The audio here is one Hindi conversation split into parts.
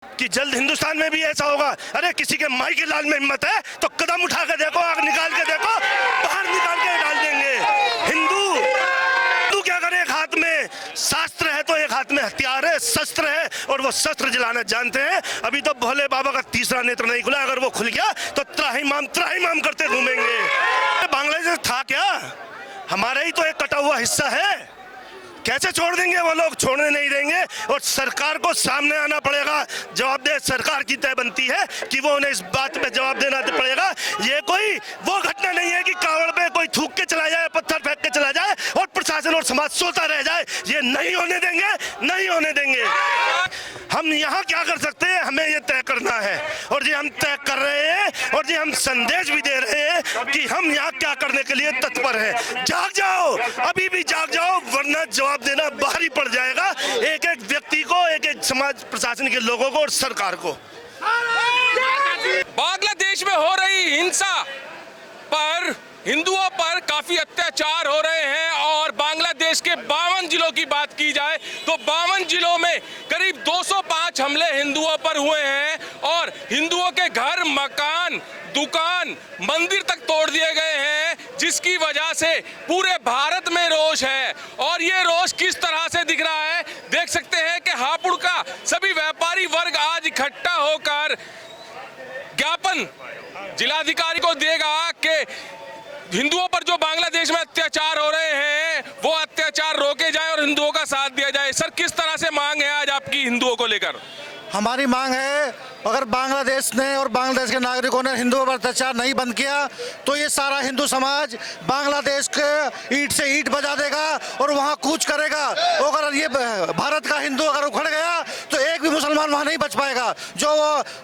कि जल्द हिंदुस्तान में भी ऐसा होगा। अरे किसी के माई के लाल में हिम्मत है तो कदम उठा के देखो, आग निकाल के देखो, बाहर निकाल के डाल देंगे। हिंदू क्या करे, एक हाथ में शास्त्र है तो एक हाथ में हथियार है, शस्त्र है, और वो शस्त्र जलाना जानते हैं। अभी तो भोले बाबा का तीसरा नेत्र नहीं खुला, अगर वो खुल गया तो त्राहिमाम करते घूमेंगे। बांग्लादेश था क्या? हमारा ही तो एक कटा हुआ हिस्सा है। कैसे छोड़ देंगे वो लोग? छोड़ने नहीं देंगे, और सरकार को सामने आना पड़ेगा। जवाबदेह सरकार की तय बनती है कि वो उन्हें इस बात पे जवाब देना पड़ेगा। ये कोई वो घटना नहीं है कि कावड़ पे कोई थूक के चला जाए, पत्थर फेंक के चला जाए और प्रशासन और समाज सोता रह जाए। ये नहीं होने देंगे, नहीं होने देंगे। हम यहाँ क्या कर सकते हैं, हमें ये तय करना है, और ये हम तय कर रहे हैं, और ये हम संदेश भी दे रहे हैं कि हम यहाँ क्या करने के लिए तत्पर हैं। जाग जाओ, अभी भी जाग जाओ, वरना जवाब देना भारी पड़ जाएगा एक एक व्यक्ति को, एक एक समाज प्रशासन के लोगों को और सरकार को। बांग्लादेश में हो रही हिंसा पर हिंदुओं पर काफी अत्याचार हो रहे हैं, और बांग्लादेश के 52 जिलों की बात की जाए तो 52 जिलों में करीब 205 हमले हिंदुओं पर हुए हैं, और हिंदुओं के घर, मकान, दुकान, मंदिर तक तोड़ दिए गए हैं, जिसकी वजह से पूरे भारत में रोष है। और ये रोष किस तरह से दिख रहा है, देख सकते हैं कि हापुड़ का सभी व्यापारी वर्ग आज इकट्ठा होकर ज्ञापन जिलाधिकारी को देगा कि हिंदुओं पर जो बांग्लादेश में अत्याचार हो रहे हैं वो अत्याचार रोके जाए और हिंदुओं का साथ दिया जाए। सर, किस तरह से मांग है आज आपकी हिंदुओं को लेकर? हमारी मांग है, अगर बांग्लादेश ने और बांग्लादेश के नागरिकों ने हिंदुओं पर अत्याचार नहीं बंद किया तो ये सारा हिंदू समाज बांग्लादेश के ईंट से ईंट बजा देगा और वहाँ कूच करेगा। अगर ये भारत का हिंदू अगर उखड़ गया तो एक भी मुसलमान वहाँ नहीं बच पाएगा। जो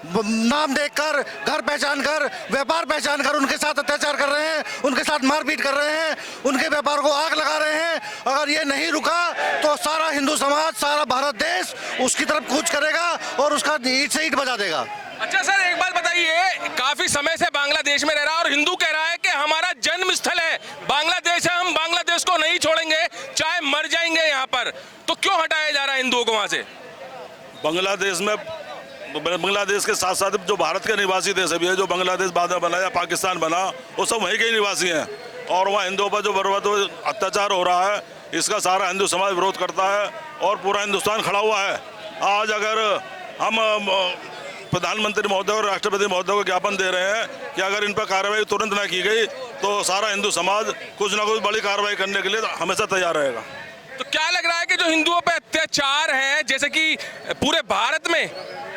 वो नाम देखकर, घर पहचान कर, व्यापार पहचान कर उनके साथ अत्याचार कर रहे हैं, उनके साथ मारपीट कर रहे हैं, उनके व्यापार को आग लगा रहे हैं, अगर ये नहीं रुका तो सारा हिंदू समाज, सारा भारत देश उसकी तरफ कूच करेगा और उसका ईंट से ईंट बजा देगा। अच्छा सर, एक बात बताइए, काफी समय से बांग्लादेश में रह रहा है और हिंदू कह रहा है कि हमारा जन्म स्थल है बांग्लादेश है, हम बांग्लादेश को नहीं छोड़ेंगे, चाहे मर जाएंगे यहाँ पर, तो क्यों हटाया जा रहा है हिंदुओं को वहां से? बांग्लादेश में, बांग्लादेश के साथ साथ जो भारत के निवासी देश अभी है, जो बांग्लादेश बाद में बना या पाकिस्तान बना, वो सब वहीं के निवासी हैं, और वहाँ हिंदुओं पर जो बर्बाद अत्याचार हो रहा है इसका सारा हिंदू समाज विरोध करता है और पूरा हिंदुस्तान खड़ा हुआ है। आज अगर हम प्रधानमंत्री महोदय और राष्ट्रपति महोदय को ज्ञापन दे रहे हैं कि अगर इन पर कार्रवाई तुरंत न की गई तो सारा हिंदू समाज कुछ ना कुछ बड़ी कार्रवाई करने के लिए हमेशा तैयार रहेगा। तो क्या लग रहा है कि जो हिंदुओं पे अत्याचार है, जैसे कि पूरे भारत में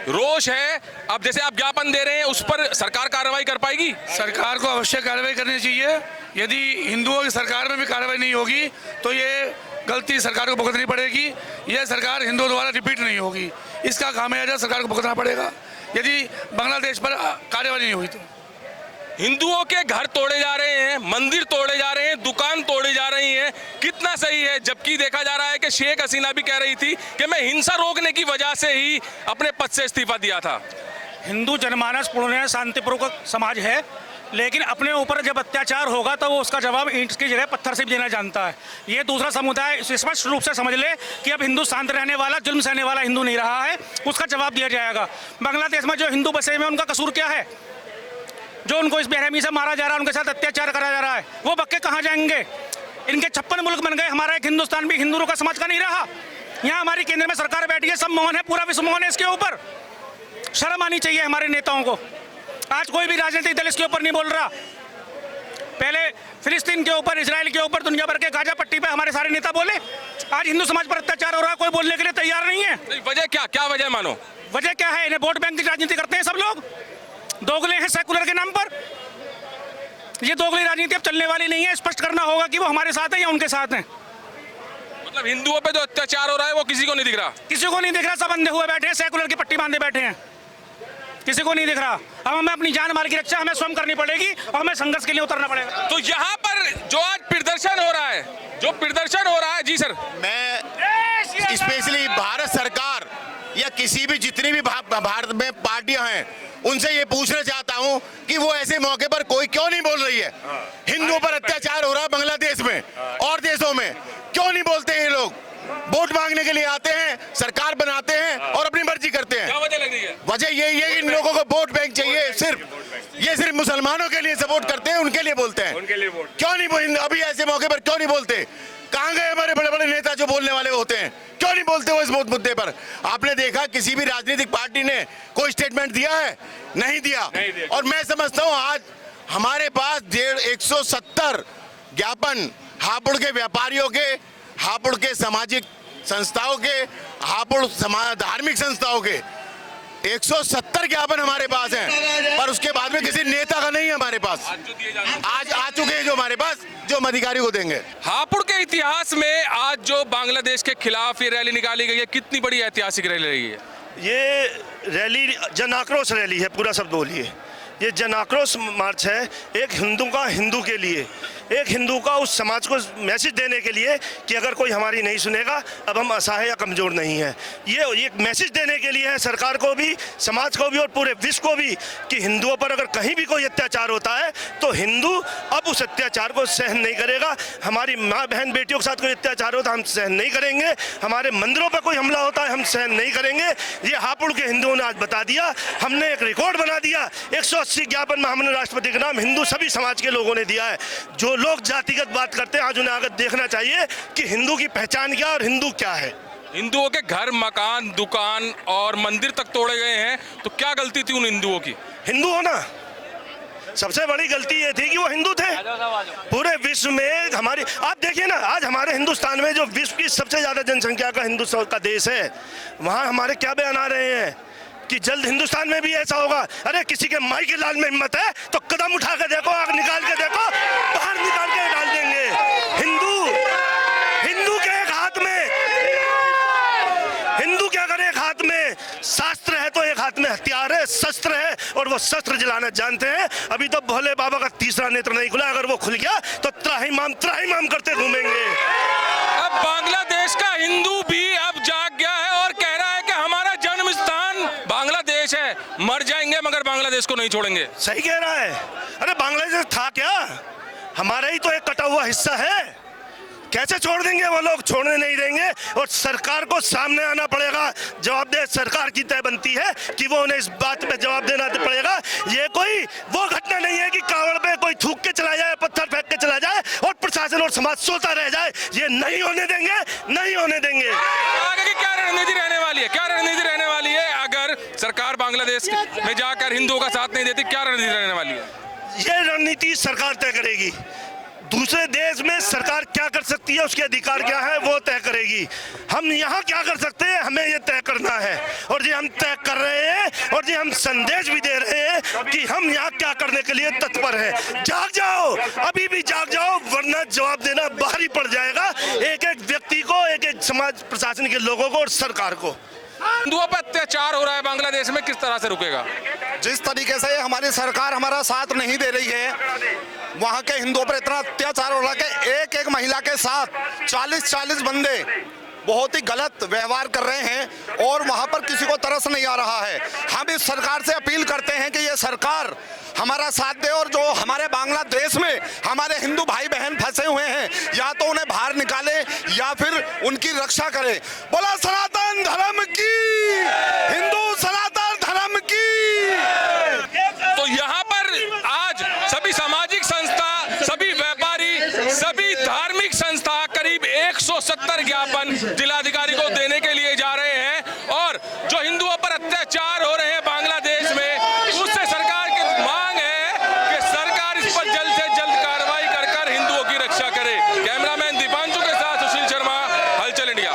रोष है, अब जैसे आप ज्ञापन दे रहे हैं उस पर सरकार कार्रवाई कर पाएगी? सरकार को अवश्य कार्रवाई करनी चाहिए। यदि हिंदुओं की सरकार में भी कार्रवाई नहीं होगी तो ये गलती सरकार को भुगतनी पड़ेगी। यह सरकार हिंदुओं द्वारा रिपीट नहीं होगी, इसका खामियाजा सरकार को भुगतना पड़ेगा यदि बांग्लादेश पर कार्रवाई नहीं हुई तो। हिंदुओं के घर तोड़े जा रहे हैं, मंदिर तोड़े जा रहे हैं, दुकान तोड़ी जा रही हैं, कितना सही है? जबकि देखा जा रहा है कि शेख हसीना भी कह रही थी कि मैं हिंसा रोकने की वजह से ही अपने पद से इस्तीफा दिया था। हिंदू जनमानस पूर्ण शांतिपूर्वक समाज है, लेकिन अपने ऊपर जब अत्याचार होगा तो वो उसका जवाब ईंट की जगह पत्थर से भी देना जानता है। ये दूसरा समुदाय स्पष्ट रूप से समझ ले कि अब हिंदू शांत रहने वाला, जुल्म सहने वाला हिंदू नहीं रहा है, उसका जवाब दिया जाएगा। बांग्लादेश में जो हिंदू बसे में उनका कसूर क्या है? जो उनको इस बेरहमी से मारा जा रहा है, उनके साथ अत्याचार करा जा रहा है, वो बक्के कहाँ जाएंगे? इनके 56 मुल्क बन गए, हमारा एक हिंदुस्तान भी हिंदुओं का समाज का नहीं रहा। यहाँ हमारी केंद्र में सरकार बैठी है, सब मौन है, पूरा विश्व मौन है इसके ऊपर। शर्म आनी चाहिए हमारे नेताओं को। आज कोई भी राजनीतिक दल इसके ऊपर नहीं बोल रहा। पहले फिलिस्तीन के ऊपर, इजराइल के ऊपर, दुनिया भर के गाजा पट्टी पे हमारे सारे नेता बोले। आज हिंदू समाज पर अत्याचार हो रहा है, कोई बोलने के लिए तैयार नहीं है। वजह क्या वजह मानो? वजह क्या है? इन्हें वोट बैंक की राजनीति करते हैं सब लोग, दोगले हैं सेकुलर के नाम पर। ये दोगली राजनीति अब चलने वाली नहीं है, स्पष्ट करना होगा कि वो हमारे साथ है या उनके साथ हैं। मतलब हिंदुओं पे जो अत्याचार हो रहा है वो किसी को नहीं दिख रहा? किसी को नहीं दिख रहा, सब अंधे हुए बैठे हैं, सेकुलर की पट्टी बांधे बैठे हैं, किसी को नहीं दिख रहा। अब हमें अपनी जान माल की रक्षा हमें स्वयं करनी पड़ेगी और हमें संघर्ष के लिए उतरना पड़ेगा। तो यहाँ पर जो आज प्रदर्शन हो रहा है, जी सर, मैं स्पेशली भारत सरकार या किसी भी जितनी भी भारत में पार्टियां हैं उनसे ये पूछना चाहता हूं कि वो ऐसे मौके पर कोई क्यों नहीं बोल रही है? हिंदुओं पर अत्याचार हो रहा है बांग्लादेश में और देशों में, क्यों नहीं बोलते ये लोग? वोट मांगने के लिए आते हैं, सरकार बनाते हैं और अपनी मर्जी करते हैं। क्या वजह लग रही है? वजह यही है कि इन लोगों को वोट बैंक चाहिए, सिर्फ मुसलमानों के लिए सपोर्ट करते हैं, उनके लिए बोलते हैं। क्यों नहीं अभी ऐसे मौके पर क्यों नहीं बोलते? कहाँ गए हमारे बड़े बड़े नेता जो बोलने वाले होते हैं? क्यों नहीं बोलते वो इस मुद्दे पर? आपने देखा किसी भी राजनीतिक पार्टी ने कोई स्टेटमेंट दिया है? नहीं दिया। और मैं समझता हूँ आज हमारे पास 170 ज्ञापन हापुड़ के व्यापारियों के, हापुड़ के सामाजिक संस्थाओं के, हापुड़ धार्मिक संस्थाओं के 170 ज्ञापन हमारे पास हैं, पर उसके बाद में किसी नेता का नहीं है हमारे पास। आज आ चुके हैं जो हमारे पास, जो हम अधिकारी को देंगे। हापुड़ के इतिहास में आज जो बांग्लादेश के खिलाफ ये रैली निकाली गई है, कितनी बड़ी ऐतिहासिक रैली रही है? ये रैली जन आक्रोश रैली है, पूरा शब्द बोलिए। ये जन आक्रोश मार्च है, एक हिंदू का हिंदू के लिए, एक हिंदू का उस समाज को मैसेज देने के लिए कि अगर कोई हमारी नहीं सुनेगा अब हम असहाय या कमज़ोर नहीं है। ये एक मैसेज देने के लिए है सरकार को भी, समाज को भी और पूरे विश्व को भी कि हिंदुओं पर अगर कहीं भी कोई अत्याचार होता है तो हिंदू अब उस अत्याचार को सहन नहीं करेगा। हमारी माँ बहन बेटियों के साथ कोई अत्याचार होता है हम सहन नहीं करेंगे, हमारे मंदिरों पर कोई हमला होता है हम सहन नहीं करेंगे। ये हापुड़ के हिंदुओं ने आज बता दिया, हमने एक रिकॉर्ड बना दिया। 180 ज्ञापन में हमने राष्ट्रपति के नाम हिंदू सभी समाज के लोगों ने दिया है। जो लोग जातिगत बात करते हैं आज उन्हें आगे देखना चाहिए कि हिंदू की पहचान क्या और हिंदू क्या है। हिंदुओं के घर, मकान, दुकान और मंदिर तक तोड़े गए हैं, तो क्या गलती थी उन हिंदुओं की? हिंदू होना सबसे बड़ी गलती ये थी कि वो हिंदू थे। पूरे विश्व में हमारी, आप देखिए ना, आज हमारे हिंदुस्तान में जो विश्व की सबसे ज्यादा जनसंख्या का हिंदू का देश है, वहाँ हमारे क्या बयान आ रहे हैं कि जल्द हिंदुस्तान में भी ऐसा होगा। अरे किसी के माई के लाल में हिम्मत है तो कदम उठा के देखो, आग निकाल के देखो, बाहर निकाल के डाल देंगे। हिंदू के एक हाथ में, हिंदू के अगर एक हाथ में शास्त्र है तो एक हाथ में हथियार है, शस्त्र है, और वो शस्त्र जलाना जानते हैं। अभी तो भोले बाबा का तीसरा नेत्र नहीं खुला, अगर वो खुल गया तो त्राहिमाम करते घूमेंगे। अब बांग्लादेश का हिंदू भी अब जाग गया है और कह रहा है कि हमारा जन्म स्थान बांग्लादेश है, मर जाएंगे मगर बांग्लादेश को नहीं छोड़ेंगे। सही कह रहा है। अरे बांग्लादेश था क्या? हमारा ही तो एक कटा हुआ हिस्सा है। कैसे छोड़ देंगे? वो लोग छोड़ने नहीं देंगे और सरकार को सामने आना पड़ेगा। जवाबदेह सरकार की तय बनती है कि वो उन्हें इस बात पे जवाब देना पड़ेगा। ये कोई वो घटना नहीं है कि कावड़ पे कोई थूक के चला जाए, पत्थर फेंक के चला जाए और प्रशासन और समाज सोता रह जाए। ये नहीं होने देंगे, नहीं होने देंगे। आगे की क्या रणनीति रहने वाली है? क्या रणनीति रहने वाली है अगर सरकार बांग्लादेश में जाकर हिंदुओं का साथ नहीं देती? क्या रणनीति रहने वाली है? ये रणनीति सरकार तय करेगी। दूसरे देश में सरकार क्या कर सकती है, उसके अधिकार क्या है, वो तय करेगी। हम यहाँ क्या कर सकते हैं, हमें ये तय करना है। और ये हम तय कर रहे हैं और ये हम संदेश भी दे रहे हैं कि हम यहाँ क्या करने के लिए तत्पर हैं। जाग जाओ, अभी भी जाग जाओ, वरना जवाब देना भारी पड़ जाएगा एक एक व्यक्ति को, एक एक समाज प्रशासन के लोगों को और सरकार को। हिंदुओं पर अत्याचार हो रहा है बांग्लादेश में, किस तरह से रुकेगा? जिस तरीके से हमारी सरकार हमारा साथ नहीं दे रही है, वहाँ के हिंदुओं पर इतना अत्याचार हो रहा है कि एक एक महिला के साथ 40-40 बंदे बहुत ही गलत व्यवहार कर रहे हैं और वहाँ पर किसी को तरस नहीं आ रहा है। हम इस सरकार से अपील करते हैं कि ये सरकार हमारा साथ दे और जो हमारे बांग्लादेश में हमारे हिंदू भाई बहन फंसे हुए हैं, या तो उन्हें बाहर निकाले या फिर उनकी रक्षा करे। बोला सनातन धर्म की, हिंदू